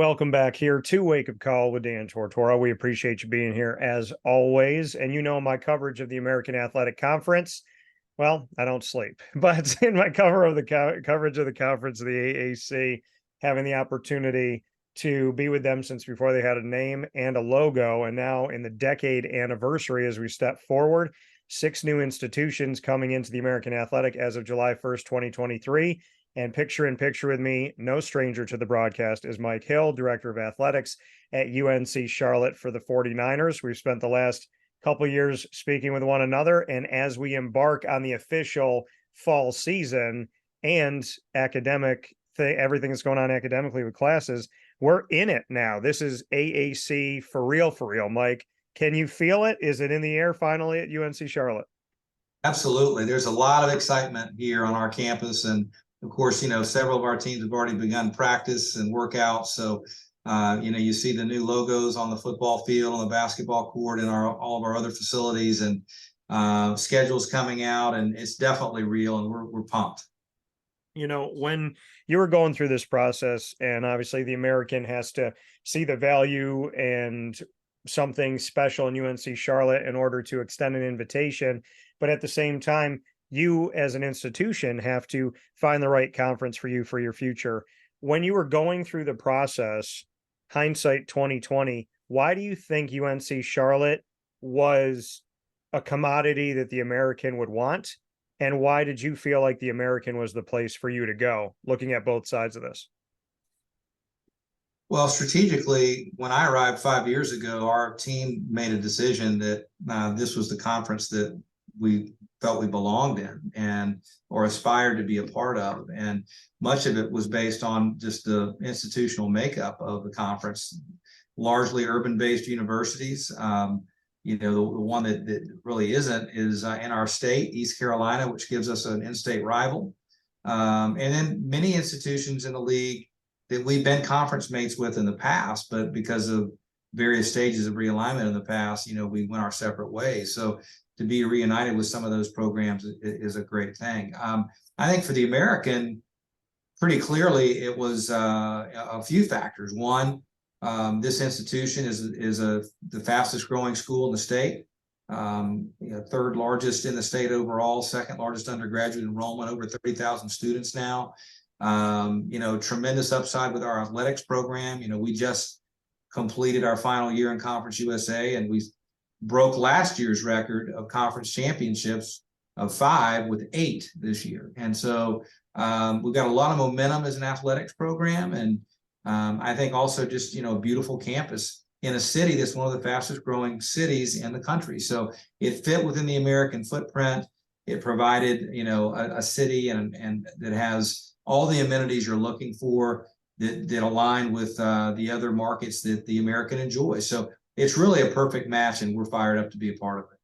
Welcome back here to Wake Up Call with Dan Tortora. We appreciate you being here as always. And you know, my coverage of the American Athletic Conference, well, I don't sleep, but in my coverage of the conference of the AAC, having the opportunity to be with them since before they had a name and a logo, and now in the decade anniversary as we step forward, 6 new institutions coming into the American Athletic as of July 1st, 2023. And picture in picture with me, no stranger to the broadcast, is Mike Hill, Director of Athletics at UNC Charlotte for the 49ers. We've spent the last couple years speaking with one another. And as we embark on the official fall season and academic everything that's going on academically with classes, we're in it now. This is AAC for real, Mike. Can you feel it? Is it in the air finally at UNC Charlotte? Absolutely. There's a lot of excitement here on our campus. And of course, you know, several of our teams have already begun practice and workouts. So, you see the new logos on the football field, on the basketball court, and all of our other facilities, and schedules coming out, and it's definitely real, and we're pumped. You know, when you were going through this process, and obviously the American has to see the value and something special in UNC Charlotte in order to extend an invitation, but at the same time, you as an institution have to find the right conference for you for your future. When you were going through the process, hindsight 2020, why do you think UNC Charlotte was a commodity that the American would want? And why did you feel like the American was the place for you to go, looking at both sides of this? Well, strategically, when I arrived 5 years ago, our team made a decision that this was the conference that we felt we belonged in and or aspired to be a part of. And much of it was based on just the institutional makeup of the conference, largely urban-based universities. The one that really isn't is in our state, East Carolina, which gives us an in-state rival. And then many institutions in the league that we've been conference mates with in the past, but because of various stages of realignment in the past, we went our separate ways. So to be reunited with some of those programs is a great thing. I think for the American, pretty clearly it was a few factors. One, this institution is the fastest growing school in the state, third largest in the state overall, second largest undergraduate enrollment, over 30,000 students now. Tremendous upside with our athletics program. We just completed our final year in Conference USA, and we broke last year's record of conference championships of 5 with 8 this year. And so we've got a lot of momentum as an athletics program. And I think also just, a beautiful campus in a city that's one of the fastest growing cities in the country. So it fit within the American footprint. It provided, a city and that has all the amenities you're looking for that align with the other markets that the American enjoys. So it's really a perfect match, and we're fired up to be a part of it.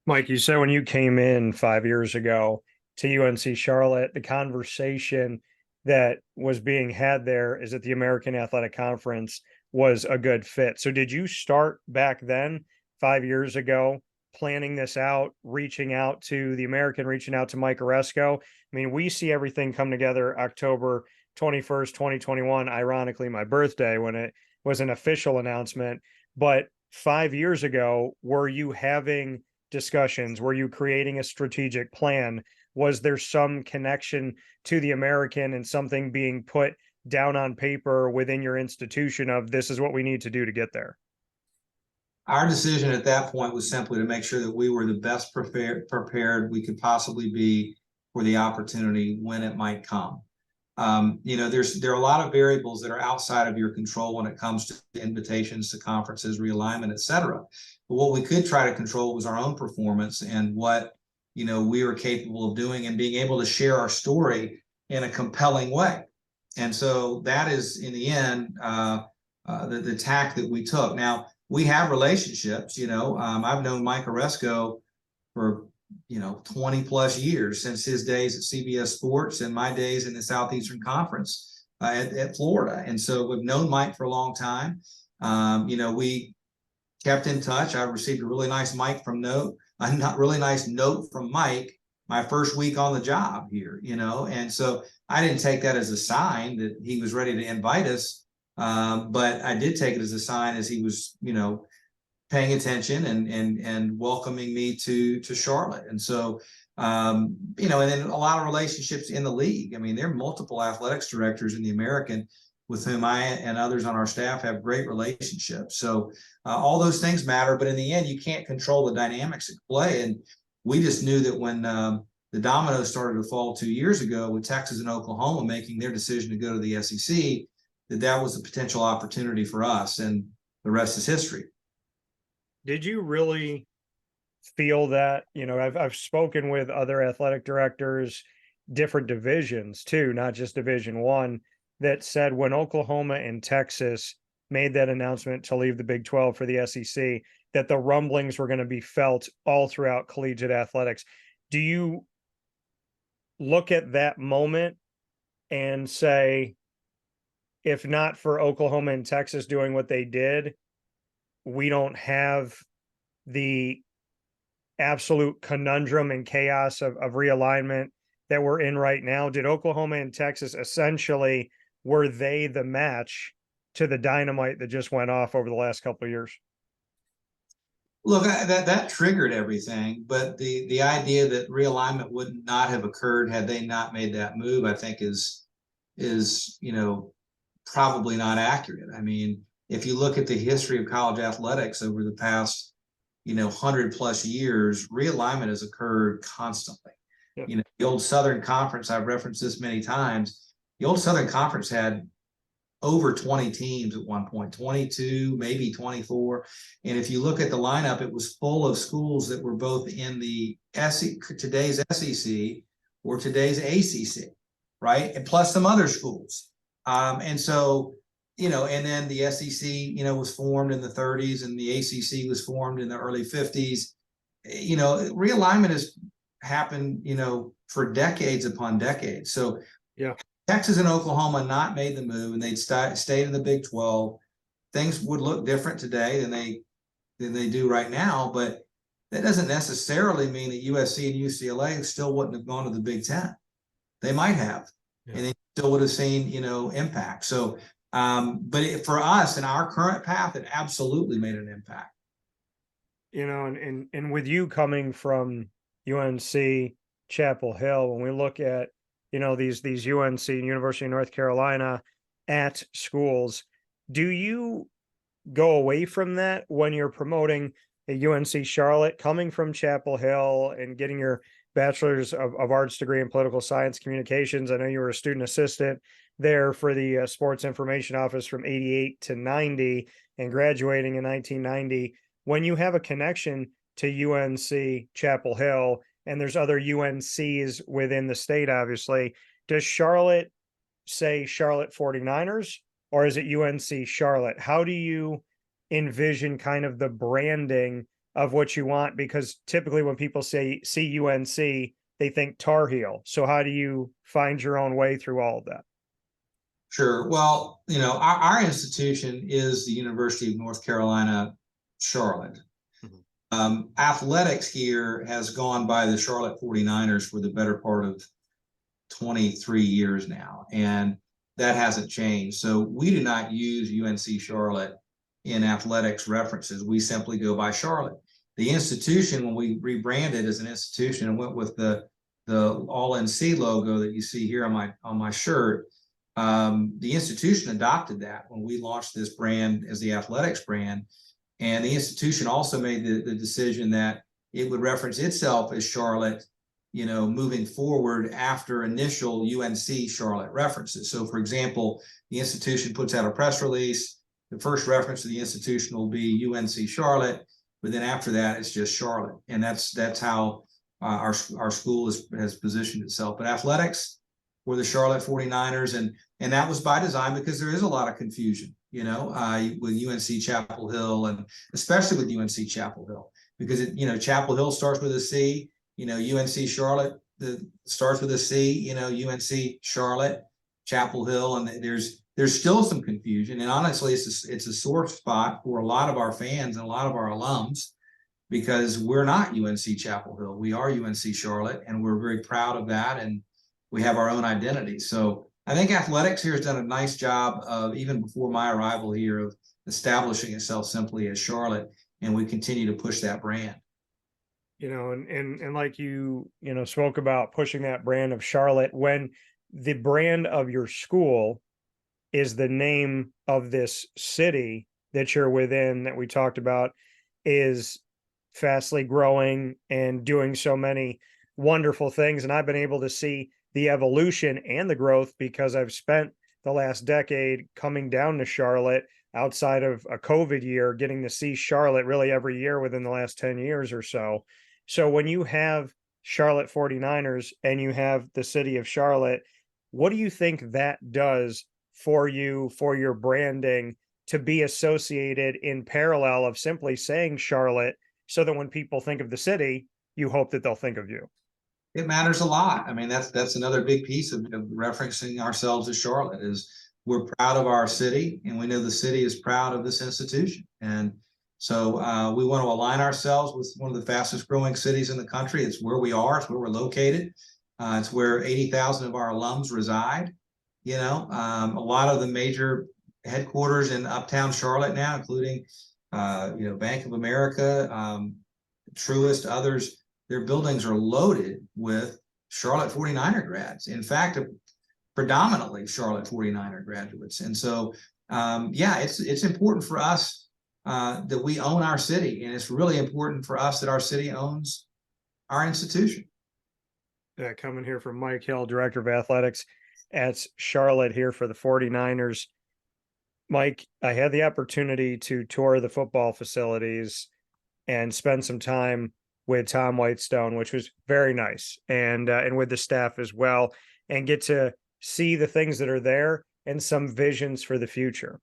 Mike, you said when you came in 5 years ago to UNC Charlotte, the conversation that was being had there is that the American Athletic Conference was a good fit. So did you start back then, 5 years ago, planning this out, reaching out to the American, reaching out to Mike Oresco? I mean, we see everything come together October 21st, 2021, ironically, my birthday, when it was an official announcement. But 5 years ago, were you having discussions? Were you creating a strategic plan? Was there some connection to the American and something being put down on paper within your institution of this is what we need to do to get there? Our decision at that point was simply to make sure that we were the best prepared we could possibly be for the opportunity when it might come. There are a lot of variables that are outside of your control when it comes to invitations to conferences, realignment, et cetera. But what we could try to control was our own performance and what, we were capable of doing and being able to share our story in a compelling way. And so that is, in the end, the tack that we took. Now, we have relationships, I've known Mike Oresco for 20 plus years, since his days at CBS Sports and my days in the Southeastern Conference at Florida. And so we've known Mike for a long time. We kept in touch. I received a really nice note from Mike my first week on the job here, and so I didn't take that as a sign that he was ready to invite us. But I did take it as a sign as he was, paying attention and welcoming me to Charlotte. And so, and then a lot of relationships in the league. I mean, there are multiple athletics directors in the American with whom I and others on our staff have great relationships. So all those things matter, but in the end, you can't control the dynamics at play. And we just knew that when the dominoes started to fall 2 years ago with Texas and Oklahoma making their decision to go to the SEC, that was a potential opportunity for us, and the rest is history. Did you really feel that? I've spoken with other athletic directors, different divisions too, not just Division One, that said when Oklahoma and Texas made that announcement to leave the Big 12 for the SEC, that the rumblings were going to be felt all throughout collegiate athletics. Do you look at that moment and say, if not for Oklahoma and Texas doing what they did, we don't have the absolute conundrum and chaos of realignment that we're in right now? Did Oklahoma and Texas essentially, were they the match to the dynamite that just went off over the last couple of years? Look, that triggered everything, but the idea that realignment would not have occurred had they not made that move, I think is probably not accurate. I mean, if you look at the history of college athletics over the past 100+ years, realignment has occurred constantly. Yeah. The old Southern Conference, I've referenced this many times, the old Southern Conference had over 20 teams at one point, 22, maybe 24. And if you look at the lineup, it was full of schools that were both in the today's SEC or today's ACC, right? And plus some other schools. And so, and then the SEC, was formed in the 30s and the ACC was formed in the early 50s. Realignment has happened, for decades upon decades. So yeah, Texas and Oklahoma not made the move and they'd stayed in the Big 12, things would look different today than they do right now. But that doesn't necessarily mean that USC and UCLA still wouldn't have gone to the Big 10. They might have, yeah, and they still would have seen, impact. So, but for us in our current path, it absolutely made an impact. And with you coming from UNC Chapel Hill, when we look at, these UNC and University of North Carolina at schools, do you go away from that when you're promoting a UNC Charlotte, coming from Chapel Hill and getting your Bachelor's of Arts degree in political science communications? I know you were a student assistant there for the sports information office from 88 to 90 and graduating in 1990. When you have a connection to UNC Chapel Hill, and there's other UNCs within the state, obviously, does Charlotte say Charlotte 49ers, or is it UNC Charlotte? How do you envision kind of the branding of what you want? Because typically when people see UNC, they think Tar Heel. So how do you find your own way through all of that? Sure. Well, our institution is the University of North Carolina, Charlotte. Athletics here has gone by the Charlotte 49ers for the better part of 23 years now, and that hasn't changed. So we do not use UNC Charlotte in athletics references. We simply go by Charlotte. The institution, when we rebranded as an institution and went with the All NC logo that you see here on my shirt, the institution adopted that when we launched this brand as the athletics brand. And the institution also made the decision that it would reference itself as Charlotte, moving forward after initial UNC Charlotte references. So, for example, the institution puts out a press release. The first reference to the institution will be UNC Charlotte, but then after that, it's just Charlotte. And that's how our school has positioned itself. But athletics were the Charlotte 49ers, and that was by design because there is a lot of confusion, with UNC Chapel Hill, and especially with UNC Chapel Hill, because Chapel Hill starts with a C, UNC Charlotte starts with a C, UNC Charlotte, Chapel Hill, and there's still some confusion. And honestly, it's a sore spot for a lot of our fans and a lot of our alums, because we're not UNC Chapel Hill. We are UNC Charlotte, and we're very proud of that, and we have our own identity. So I think athletics here has done a nice job of, even before my arrival here, of establishing itself simply as Charlotte, and we continue to push that brand. And like spoke about pushing that brand of Charlotte, when the brand of your school is the name of this city that you're within, that we talked about, is fastly growing and doing so many wonderful things. And I've been able to see the evolution and the growth because I've spent the last decade coming down to Charlotte outside of a COVID year, getting to see Charlotte really every year within the last 10 years or so. So when you have Charlotte 49ers and you have the city of Charlotte, what do you think that does for you, for your branding, to be associated in parallel of simply saying Charlotte, so that when people think of the city, you hope that they'll think of you? It matters a lot. I mean, that's another big piece of referencing ourselves as Charlotte, is we're proud of our city, and we know the city is proud of this institution. And so we want to align ourselves with one of the fastest growing cities in the country. It's where we are. It's where we're located. It's where 80,000 of our alums reside. A lot of the major headquarters in uptown Charlotte now, including Bank of America, Truist, others, their buildings are loaded with Charlotte 49er grads. In fact, predominantly Charlotte 49er graduates. And so, it's important for us that we own our city, and it's really important for us that our city owns our institution. Coming here from Mike Hill, Director of Athletics at Charlotte here for the 49ers. Mike, I had the opportunity to tour the football facilities and spend some time with Tom Whitestone, which was very nice, and with the staff as well, and get to see the things that are there and some visions for the future.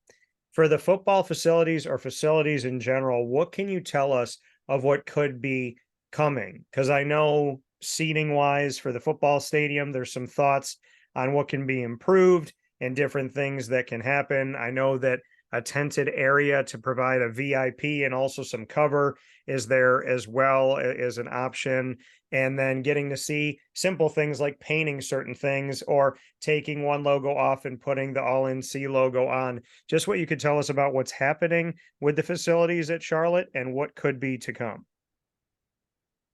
For the football facilities or facilities in general, what can you tell us of what could be coming? Because I know seating wise for the football stadium, there's some thoughts on what can be improved and different things that can happen. I know that a tented area to provide a VIP and also some cover is there as well as an option. And then getting to see simple things like painting certain things or taking one logo off and putting the All-In-C logo on. Just what you could tell us about what's happening with the facilities at Charlotte and what could be to come.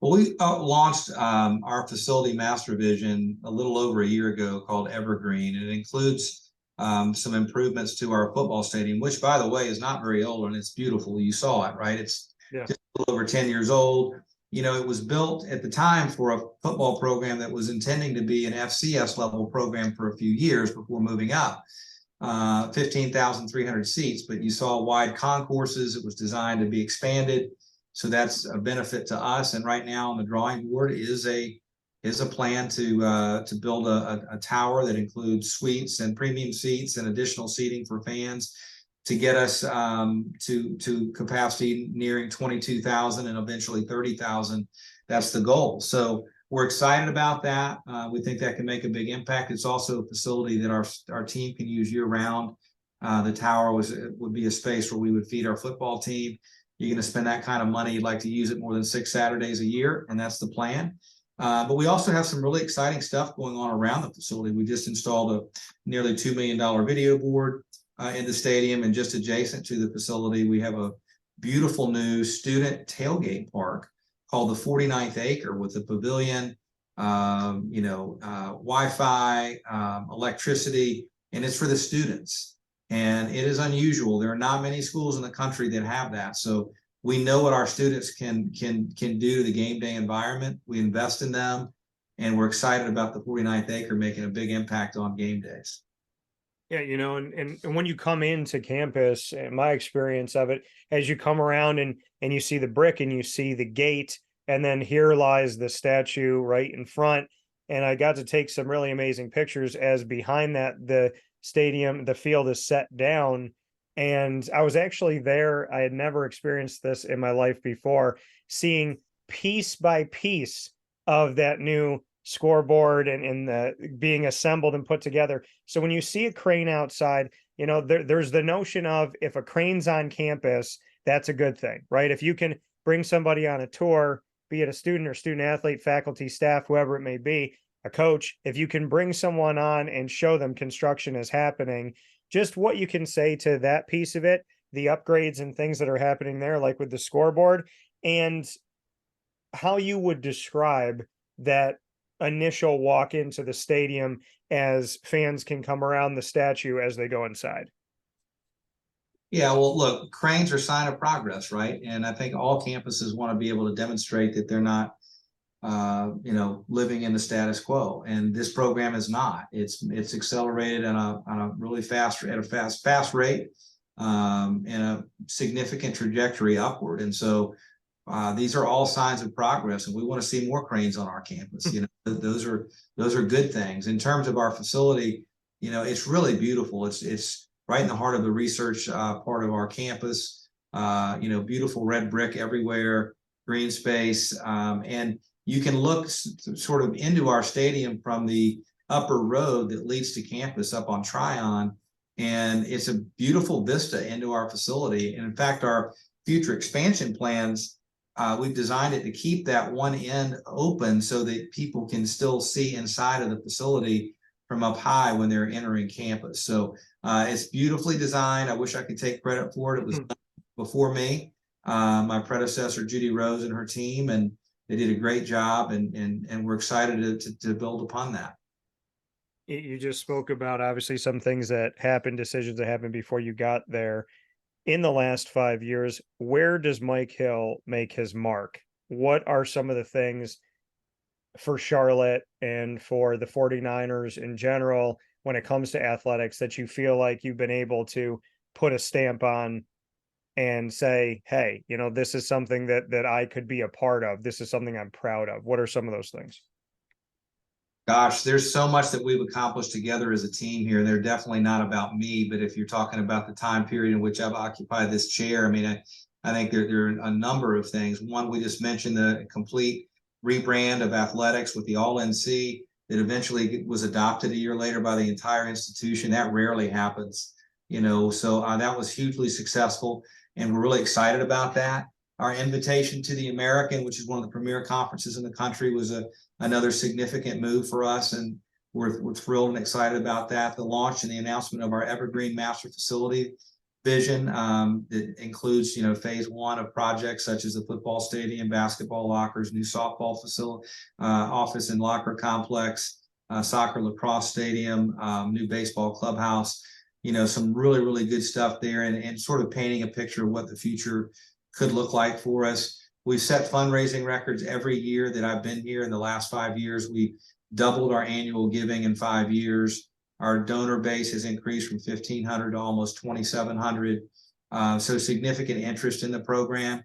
Well, we launched our facility master vision a little over a year ago, called Evergreen, and it includes some improvements to our football stadium, which, by the way, is not very old, and it's beautiful. You saw it, right? It's just a little over 10 years old. It was built at the time for a football program that was intending to be an FCS level program for a few years before moving up. 15,300 seats, but you saw wide concourses. It was designed to be expanded. So that's a benefit to us. And right now on the drawing board is a plan to build a tower that includes suites and premium seats and additional seating for fans to get us to capacity nearing 22,000 and eventually 30,000. That's the goal. So we're excited about that. We think that can make a big impact. It's also a facility that our team can use year round. The tower would be a space where we would feed our football team. You're going to spend that kind of money, you'd like to use it more than 6 Saturdays a year, and that's the plan. But we also have some really exciting stuff going on around the facility. We just installed a nearly $2 million video board in the stadium, and just adjacent to the facility, we have a beautiful new student tailgate park called the 49th Acre, with a pavilion, Wi-Fi, electricity, and it's for the students. And it is unusual. There are not many schools in the country that have that. So we know what our students can do to the game day environment. We invest in them, and we're excited about the 49th Acre making a big impact on game days. Yeah, and when you come into campus, and my experience of it, as you come around and you see the brick and you see the gate, and then here lies the statue right in front. And I got to take some really amazing pictures as behind that the stadium, the field is set down. And I was actually there. I had never experienced this in my life before, seeing piece by piece of that new scoreboard and the being assembled and put together. So when you see a crane outside, there's the notion of, if a crane's on campus, that's a good thing, right? If you can bring somebody on a tour, be it a student or student athlete, faculty, staff, whoever it may be, a coach, if you can bring someone on and show them construction is happening, just what you can say to that piece of it, the upgrades and things that are happening there, like with the scoreboard, and how you would describe that initial walk into the stadium as fans can come around the statue as they go inside. Yeah, well, look, cranes are a sign of progress, right? And I think all campuses want to be able to demonstrate that they're not, living in the status quo. And this program is not. It's accelerated on a really fast rate, and a significant trajectory upward. And so these are all signs of progress, and we want to see more cranes on our campus. Those are good things. In terms of our facility, it's really beautiful. It's right in the heart of the research part of our campus. Beautiful red brick everywhere, green space, and you can look sort of into our stadium from the upper road that leads to campus up on Tryon, and it's a beautiful vista into our facility. And in fact, our future expansion plans, we've designed it to keep that one end open so that people can still see inside of the facility from up high when they're entering campus. So it's beautifully designed. I wish I could take credit for it. It was done before me, my predecessor, Judy Rose, and her team, and they did a great job, and we're excited to build upon that. You just spoke about obviously some things that happened, decisions that happened before you got there. In the last 5 years, where does Mike Hill make his mark? What are some of the things for Charlotte and for the 49ers in general when it comes to athletics that you feel like you've been able to put a stamp on and say, hey, this is something that I could be a part of. This is something I'm proud of. What are some of those things? Gosh, there's so much that we've accomplished together as a team here. They're definitely not about me, but if you're talking about the time period in which I've occupied this chair, I think there are a number of things. One, we just mentioned the complete rebrand of athletics with the All-NC that eventually was adopted a year later by the entire institution. That rarely happens, so that was hugely successful, and we're really excited about that. Our invitation to the American, which is one of the premier conferences in the country, was another significant move for us, and we're thrilled and excited about that. The launch and the announcement of our Evergreen Master Facility vision that includes, phase one of projects such as the football stadium, basketball lockers, new softball facility, office and locker complex, soccer lacrosse stadium, new baseball clubhouse. Some really, really good stuff there, and sort of painting a picture of what the future could look like for us. We've set fundraising records every year that I've been here. In the last 5 years, we doubled our annual giving in 5 years. Our donor base has increased from 1,500 to almost 2,700. So significant interest in the program.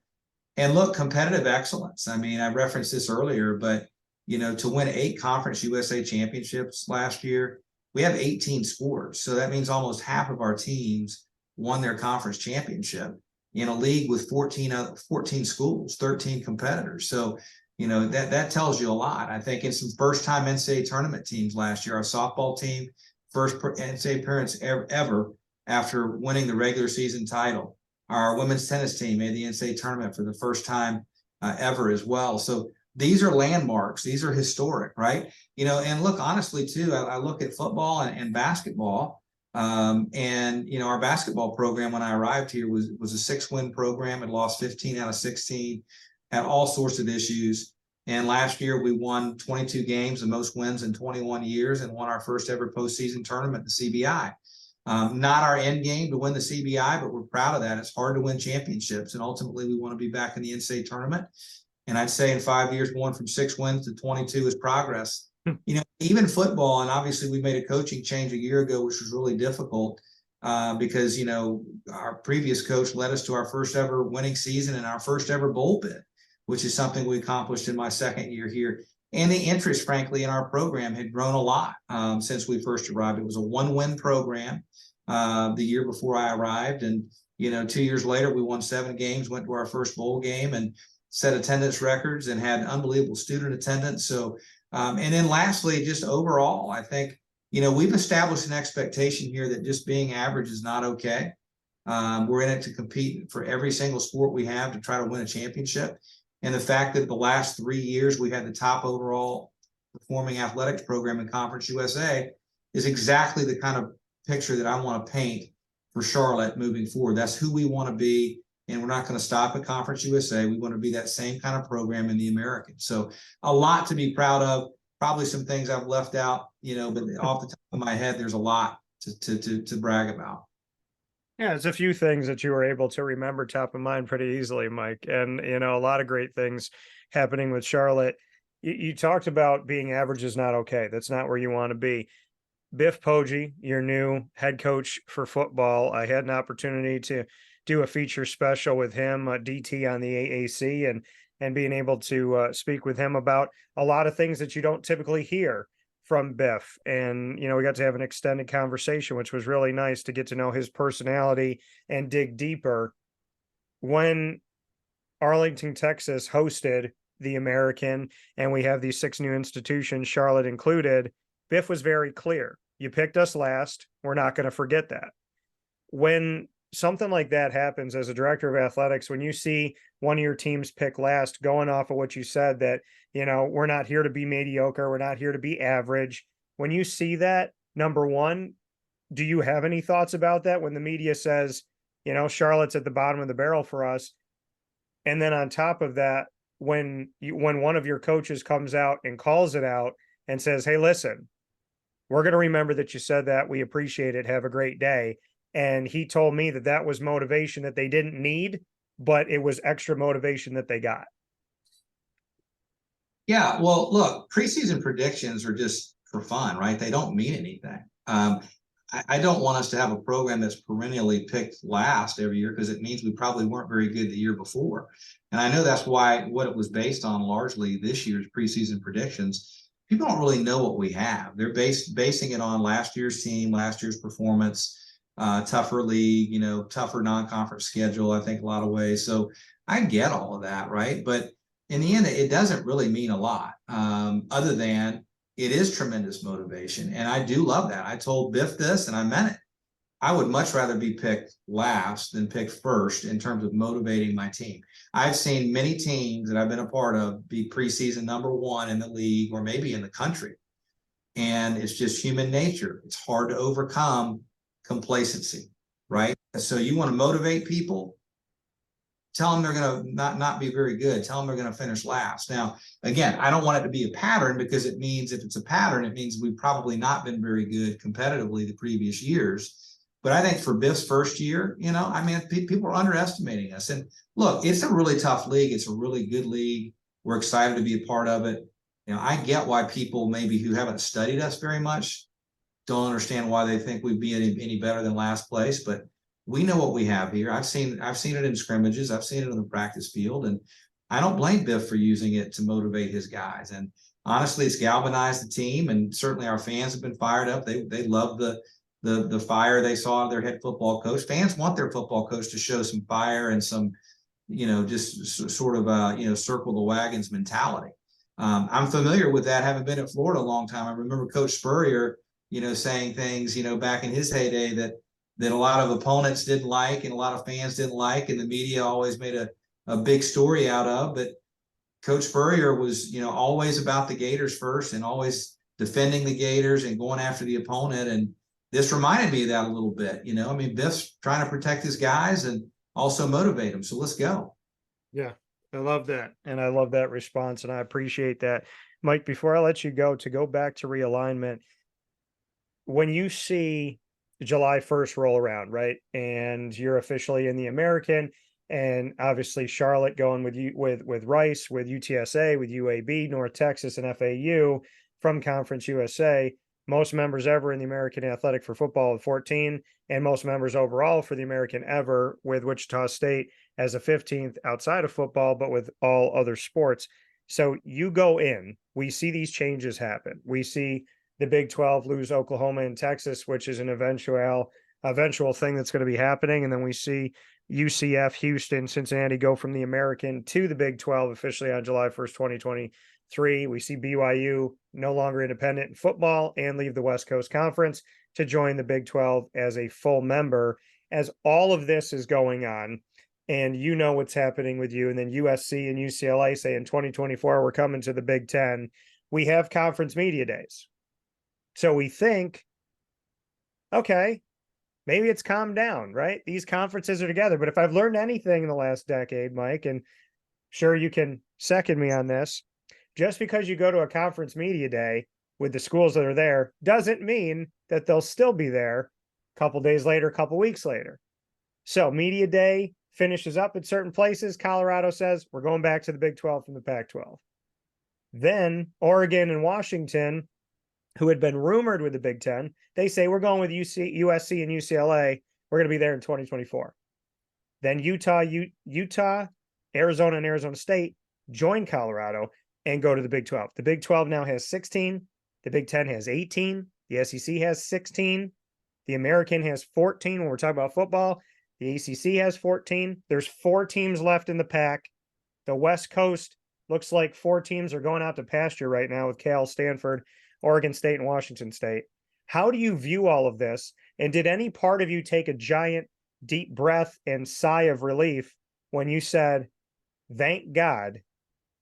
And look, competitive excellence. I referenced this earlier, but to win 8 Conference USA championships last year, we have 18 sports. So that means almost half of our teams won their conference championship in a league with 14 schools, 13 competitors. So, that tells you a lot. I think in some first-time NCAA tournament teams last year, our softball team, first NCAA appearance ever after winning the regular season title. Our women's tennis team made the NCAA tournament for the first time ever as well. So these are landmarks. These are historic, right? And look, honestly, too, I look at football and basketball. Our basketball program when I arrived here was a 6-win program. It lost 15 out of 16, had all sorts of issues. And last year we won 22 games, the most wins in 21 years, and won our first ever postseason tournament, the CBI. Not our end game to win the CBI, but we're proud of that. It's hard to win championships, and ultimately we want to be back in the NCAA tournament. And I'd say in 5 years, going from 6 wins to 22 is progress. Even football, and obviously we made a coaching change a year ago, which was really difficult because, our previous coach led us to our first ever winning season and our first ever bowl bid, which is something we accomplished in my second year here. And the interest, frankly, in our program had grown a lot since we first arrived. It was a 1-win program the year before I arrived. And, 2 years later, we won 7 games, went to our first bowl game, and set attendance records and had unbelievable student attendance. So, and then lastly, just overall, I think, we've established an expectation here that just being average is not okay. We're in it to compete for every single sport we have to try to win a championship. And the fact that the last 3 years we had the top overall performing athletics program in Conference USA is exactly the kind of picture that I want to paint for Charlotte moving forward. That's who we want to be. And we're not going to stop at Conference USA. We want to be that same kind of program in the American. So a lot to be proud of. Probably some things I've left out, but off the top of my head, there's a lot to brag about. Yeah, there's a few things that you were able to remember top of mind pretty easily, Mike. And, a lot of great things happening with Charlotte. You talked about being average is not okay. That's not where you want to be. Biff Poggi, your new head coach for football. I had an opportunity to do a feature special with him, DT on the AAC, and being able to speak with him about a lot of things that you don't typically hear from Biff. And, we got to have an extended conversation, which was really nice to get to know his personality and dig deeper. When Arlington, Texas hosted the American, and we have these 6 new institutions, Charlotte included, Biff was very clear. You picked us last. We're not going to forget that. When something like that happens as a director of athletics, when you see one of your teams pick last, going off of what you said, that, we're not here to be mediocre. We're not here to be average. When you see that, number one, do you have any thoughts about that when the media says, Charlotte's at the bottom of the barrel for us? And then on top of that, when one of your coaches comes out and calls it out and says, hey, listen, we're going to remember that you said that. We appreciate it. Have a great day. And he told me that that was motivation that they didn't need, but it was extra motivation that they got. Yeah, well, look, preseason predictions are just for fun, right? They don't mean anything. I don't want us to have a program that's perennially picked last every year, because it means we probably weren't very good the year before. And I know that's why what it was based on largely this year's preseason predictions. People don't really know what we have. They're basing it on last year's team, last year's performance, tougher league, tougher non-conference schedule, I think a lot of ways. So I get all of that, right? But in the end, it doesn't really mean a lot, other than it is tremendous motivation. And I do love that. I told Biff this and I meant it. I would much rather be picked last than picked first in terms of motivating my team. I've seen many teams that I've been a part of be preseason number 1 in the league or maybe in the country. And it's just human nature. It's hard to overcome complacency, right? So you want to motivate people, tell them they're going to not be very good. Tell them they're going to finish last. Now, again, I don't want it to be a pattern, because it means if it's a pattern, it means we've probably not been very good competitively the previous years. But I think for Biff's first year, people are underestimating us. And look, it's a really tough league. It's a really good league. We're excited to be a part of it. I get why people maybe who haven't studied us very much don't understand why they think we'd be any better than last place. But we know what we have here. I've seen it in scrimmages. I've seen it on the practice field, and I don't blame Biff for using it to motivate his guys. And honestly, it's galvanized the team, and certainly our fans have been fired up. They love the fire they saw of their head football coach. Fans want their football coach to show some fire and some, just sort of circle the wagons mentality. I'm familiar with that, having been at Florida a long time. I remember Coach Spurrier, saying things, back in his heyday that a lot of opponents didn't like and a lot of fans didn't like, and the media always made a big story out of. But Coach Spurrier was, always about the Gators first and always defending the Gators and going after the opponent. And this reminded me of that a little bit. Biff's trying to protect his guys and also motivate them. So let's go. Yeah, I love that. And I love that response. And I appreciate that. Mike, before I let you go, to go back to realignment, when you see July 1st roll around, right? And you're officially in the American, and obviously Charlotte going with you with Rice, with UTSA, with UAB, North Texas, and FAU from Conference USA. Most members ever in the American Athletic for football at 14, and most members overall for the American ever, with Wichita State as a 15th outside of football, but with all other sports. So you go in, we see these changes happen. We see the Big 12 lose Oklahoma and Texas, which is an eventual thing that's going to be happening. And then we see UCF, Houston, Cincinnati go from the American to the Big 12 officially on July 1st, 2023. We see BYU no longer independent in football and leave the West Coast Conference to join the Big 12 as a full member. As all of this is going on, and what's happening with you, and then USC and UCLA say in 2024, we're coming to the Big 10. we have conference media days. So we think, okay, maybe it's calmed down, right? These conferences are together. But if I've learned anything in the last decade, Mike, and sure you can second me on this, just because you go to a conference media day with the schools that are there doesn't mean that they'll still be there a couple days later, a couple weeks later. So media day finishes up at certain places. Colorado says we're going back to the Big 12 from the Pac-12. Then Oregon and Washington, who had been rumored with the Big 10, they say we're going with USC and UCLA. We're going to be there in 2024. Then Utah, Arizona, and Arizona State join Colorado and go to the Big 12. The Big 12 now has 16. The Big 10 has 18. The SEC has 16. The American has 14 when we're talking about football. The ACC has 14. There's 4 teams left in the pack. The West Coast looks like 4 teams are going out to pasture right now with Cal, Stanford, Oregon State, and Washington State. How do you view all of this? And did any part of you take a giant deep breath and sigh of relief when you said, thank God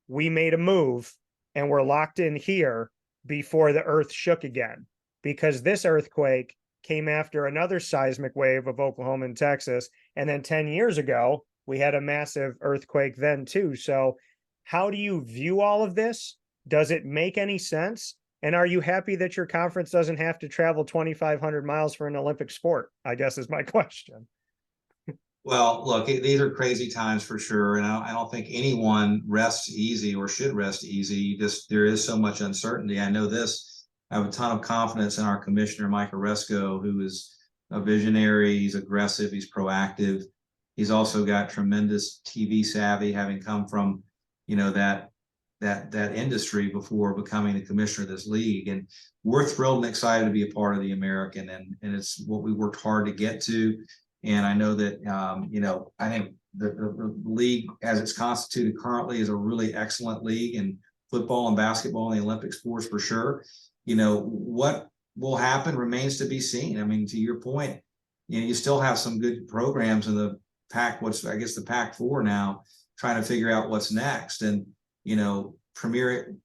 we made a move and we're locked in here before the earth shook again? Because this earthquake came after another seismic wave of Oklahoma and Texas. And then 10 years ago, we had a massive earthquake then too. So how do you view all of this? Does it make any sense? And are you happy that your conference doesn't have to travel 2,500 miles for an Olympic sport? I guess is my question. Well, look, these are crazy times for sure. And I don't think anyone rests easy or should rest easy. There is so much uncertainty. I know this. I have a ton of confidence in our commissioner, Mike Oresco, who is a visionary. He's aggressive. He's proactive. He's also got tremendous TV savvy, having come from, that industry before becoming the commissioner of this league. And we're thrilled and excited to be a part of the American, and it's what we worked hard to get to. And I know that, I think the league as it's constituted currently is a really excellent league in football and basketball and the Olympic sports for sure. What will happen remains to be seen. I mean, to your point, you still have some good programs in the the Pac-4 now, trying to figure out what's next. And, premier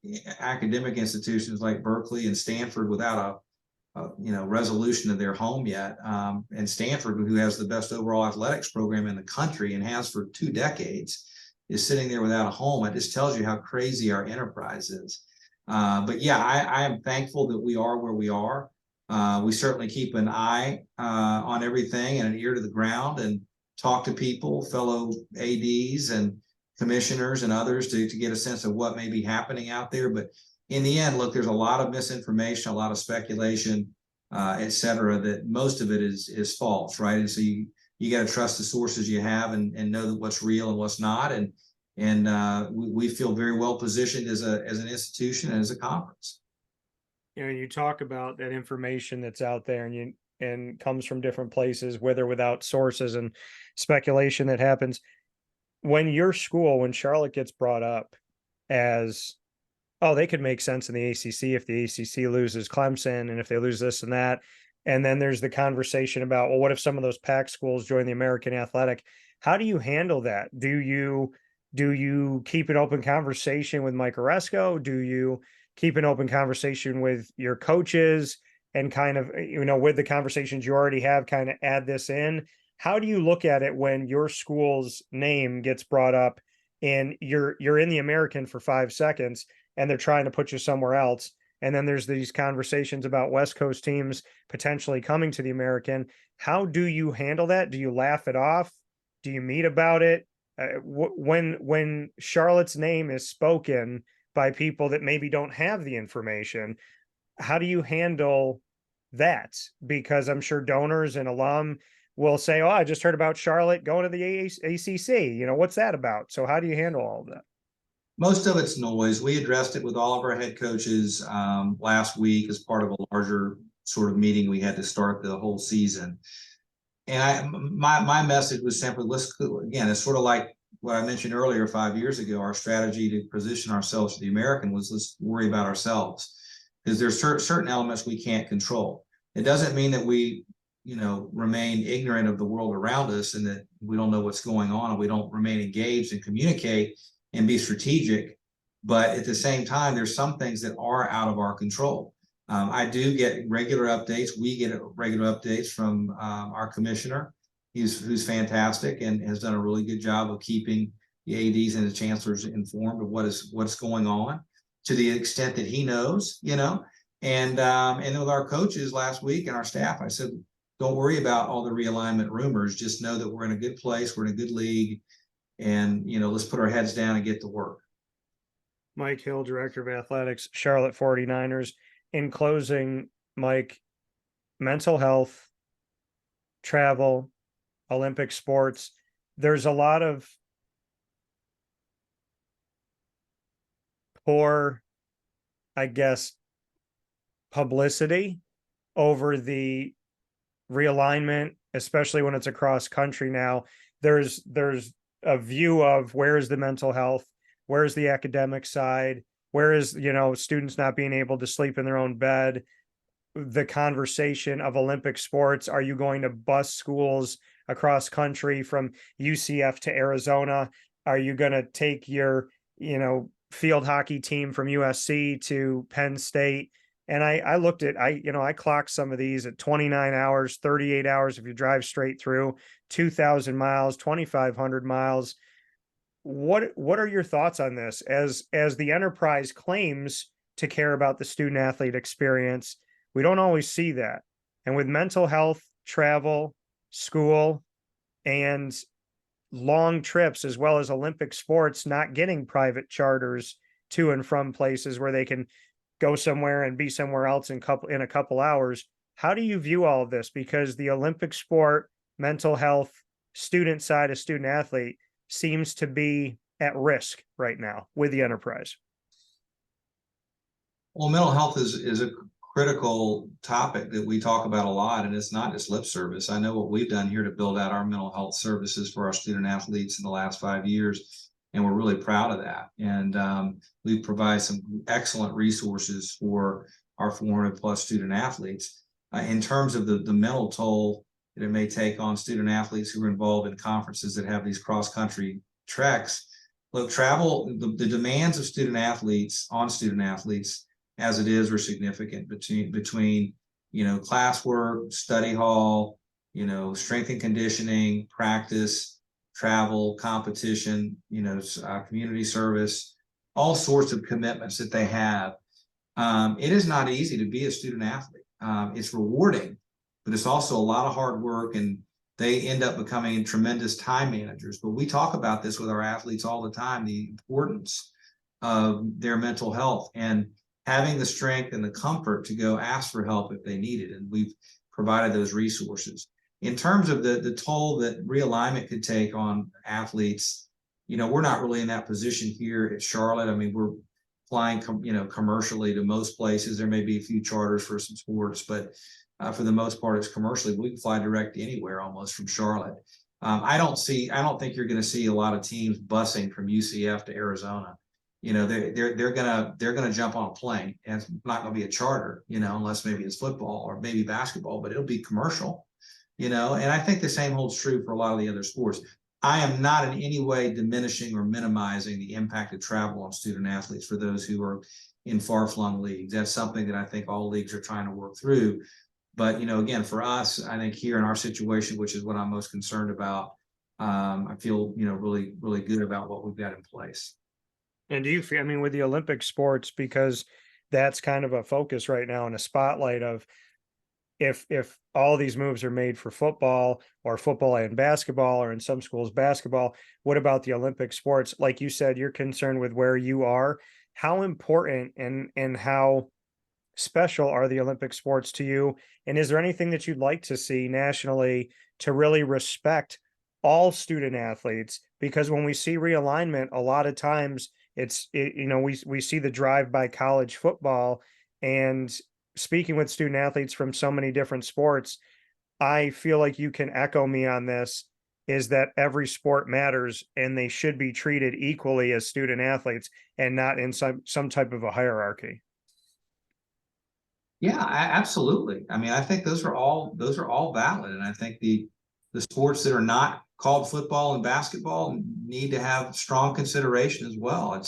academic institutions like Berkeley and Stanford without a resolution of their home yet. And Stanford, who has the best overall athletics program in the country and has for 2 decades, is sitting there without a home. It just tells you how crazy our enterprise is. But yeah, I am thankful that we are where we are. We certainly keep an eye on everything and an ear to the ground and talk to people, fellow ADs and commissioners and others to get a sense of what may be happening out there. But in the end, look, there's a lot of misinformation, a lot of speculation, et cetera, that most of it is false, right? And so you got to trust the sources you have and know that what's real and what's not. And we feel very well positioned as an institution and as a conference. You talk about that information that's out there and comes from different places, with or without sources and speculation that happens. When Charlotte gets brought up as, oh, they could make sense in the ACC if the ACC loses Clemson and if they lose this and that. And then there's the conversation about, well, what if some of those Pac schools join the American Athletic? How do you handle that? Do you keep an open conversation with Mike Oresco? Do you keep an open conversation with your coaches and kind of, with the conversations you already have, kind of add this in? How do you look at it when your school's name gets brought up and you're in the American for 5 seconds and they're trying to put you somewhere else? And then there's these conversations about West Coast teams potentially coming to the American. How do you handle that? Do you laugh it off? Do you meet about it? When Charlotte's name is spoken by people that maybe don't have the information, how do you handle that? Because I'm sure donors and alum will say, oh, I just heard about Charlotte going to the ACC. What's that about? So how do you handle all of that? Most of it's noise. We addressed it with all of our head coaches last week as part of a larger sort of meeting we had to start the whole season. And my message was simply, it's sort of like what I mentioned earlier 5 years ago. Our strategy to position ourselves to the American was, let's worry about ourselves, because there's certain elements we can't control. It doesn't mean that we remain ignorant of the world around us and that we don't know what's going on and we don't remain engaged and communicate and be strategic. But at the same time, there's some things that are out of our control. I do get regular updates. We get regular updates from our commissioner, who's fantastic and has done a really good job of keeping the ADs and the chancellors informed of what's going on to the extent that he knows, And with our coaches last week and our staff, I said, don't worry about all the realignment rumors. Just know that we're in a good place. We're in a good league. And, let's put our heads down and get to work. Mike Hill, Director of Athletics, Charlotte 49ers. In closing, Mike, mental health, travel, Olympic sports, there's a lot of poor, I guess, publicity over the realignment, especially when it's across country now. There's a view of where is the mental health, where's the academic side, where is, students not being able to sleep in their own bed, the conversation of Olympic sports. Are you going to bus schools across country from UCF to Arizona? Are you going to take your, field hockey team from USC to Penn State? And I looked at, I clocked some of these at 29 hours, 38 hours if you drive straight through, 2,000 miles, 2,500 miles. What are your thoughts on this as the enterprise claims to care about the student athlete experience? We don't always see that. And with mental health, travel, school, and long trips, as well as Olympic sports, not getting private charters to and from places where they can go somewhere and be somewhere else in a couple hours. How do you view all of this? Because the Olympic sport, mental health, student side of student athlete seems to be at risk right now with the enterprise. Well, mental health is a critical topic that we talk about a lot, and it's not just lip service. I know what we've done here to build out our mental health services for our student athletes in the last 5 years, and we're really proud of that. And we provide some excellent resources for our 400 plus student athletes. In terms of the mental toll that it may take on student athletes who are involved in conferences that have these cross-country treks, look, travel, the demands of student athletes as it is are significant between classwork, study hall, strength and conditioning, practice, travel, competition, community service, all sorts of commitments that they have. It is not easy to be a student athlete. It's rewarding, but it's also a lot of hard work, and they end up becoming tremendous time managers. But we talk about this with our athletes all the time, the importance of their mental health and having the strength and the comfort to go ask for help if they need it. And we've provided those resources. In terms of the toll that realignment could take on athletes, we're not really in that position here at Charlotte. I mean, we're flying, commercially to most places. There may be a few charters for some sports, but for the most part, it's commercially. We can fly direct anywhere almost from Charlotte. I don't think you're going to see a lot of teams busing from UCF to Arizona. They're gonna jump on a plane, and it's not gonna be a charter, unless maybe it's football or maybe basketball, but it'll be commercial, and I think the same holds true for a lot of the other sports. I am not in any way diminishing or minimizing the impact of travel on student athletes for those who are in far-flung leagues. That's something that I think all leagues are trying to work through. But again, for us, I think here in our situation, which is what I'm most concerned about, I feel really, really good about what we've got in place. And do you feel, with the Olympic sports, because that's kind of a focus right now in a spotlight of if all these moves are made for football or football and basketball, or in some schools basketball, what about the Olympic sports? Like you said, you're concerned with where you are. How important and how special are the Olympic sports to you? And is there anything that you'd like to see nationally to really respect all student athletes? Because when we see realignment, a lot of times we see the drive by college football. And speaking with student athletes from so many different sports, I feel like you can echo me on this, is that every sport matters and they should be treated equally as student athletes and not in some type of a hierarchy. Yeah, absolutely. I think those are all valid. And I think the sports that are not called football and basketball need to have strong consideration as well.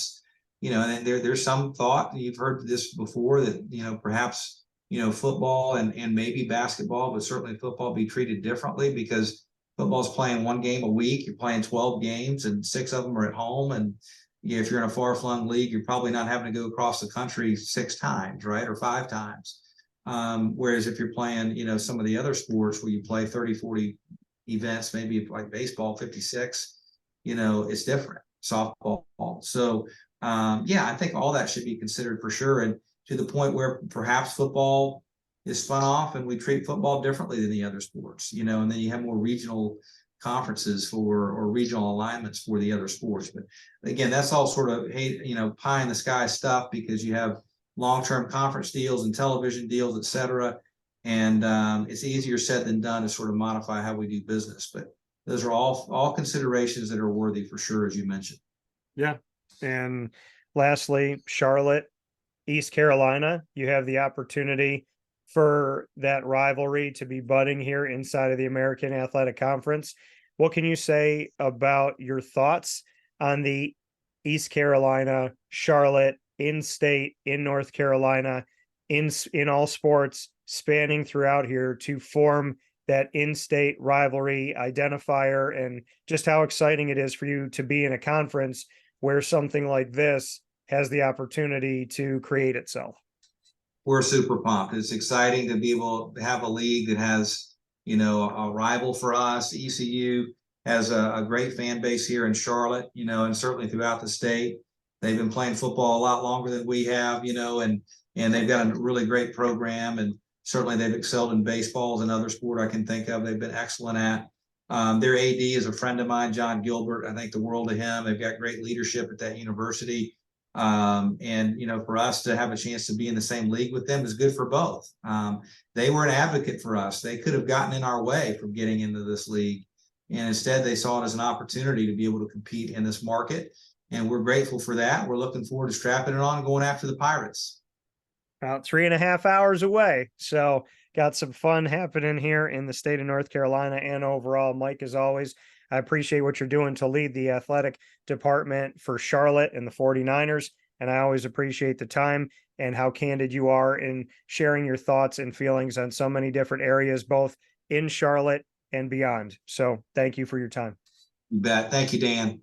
and there's some thought, and you've heard this before, that, perhaps, football and maybe basketball, but certainly football be treated differently, because football's playing one game a week. You're playing 12 games and 6 of them are at home. And if you're in a far-flung league, you're probably not having to go across the country 6 times, right? Or 5 times. Whereas if you're playing, some of the other sports where you play 30, 40 events, maybe like baseball, 56, it's different. Softball. So, I think all that should be considered for sure. And to the point where perhaps football is spun off and we treat football differently than the other sports, and then you have more regional conferences or regional alignments for the other sports. But again, that's all sort of, pie in the sky stuff, because you have long-term conference deals and television deals, et cetera. And it's easier said than done to sort of modify how we do business. But those are all considerations that are worthy for sure, as you mentioned. Yeah. And lastly, Charlotte, East Carolina, you have the opportunity for that rivalry to be budding here inside of the American Athletic Conference. What can you say about your thoughts on the East Carolina, Charlotte, in-state, in North Carolina, in all sports, spanning throughout here to form that in-state rivalry identifier, and just how exciting it is for you to be in a conference where something like this has the opportunity to create itself? We're super pumped. It's exciting to be able to have a league that has, a rival for us. ECU has a great fan base here in Charlotte, and certainly throughout the state. They've been playing football a lot longer than we have, and they've got a really great program. And certainly they've excelled in baseball, another sport I can think of they've been excellent at. Their AD is a friend of mine, John Gilbert. I think the world of him. They've got great leadership at that university. And for us to have a chance to be in the same league with them is good for both. They were an advocate for us. They could have gotten in our way from getting into this league, and instead they saw it as an opportunity to be able to compete in this market. And we're grateful for that. We're looking forward to strapping it on and going after the Pirates. About 3.5 hours away. So got some fun happening here in the state of North Carolina and overall. Mike, as always, I appreciate what you're doing to lead the athletic department for Charlotte and the 49ers. And I always appreciate the time and how candid you are in sharing your thoughts and feelings on so many different areas, both in Charlotte and beyond. So thank you for your time. You bet. Thank you, Dan.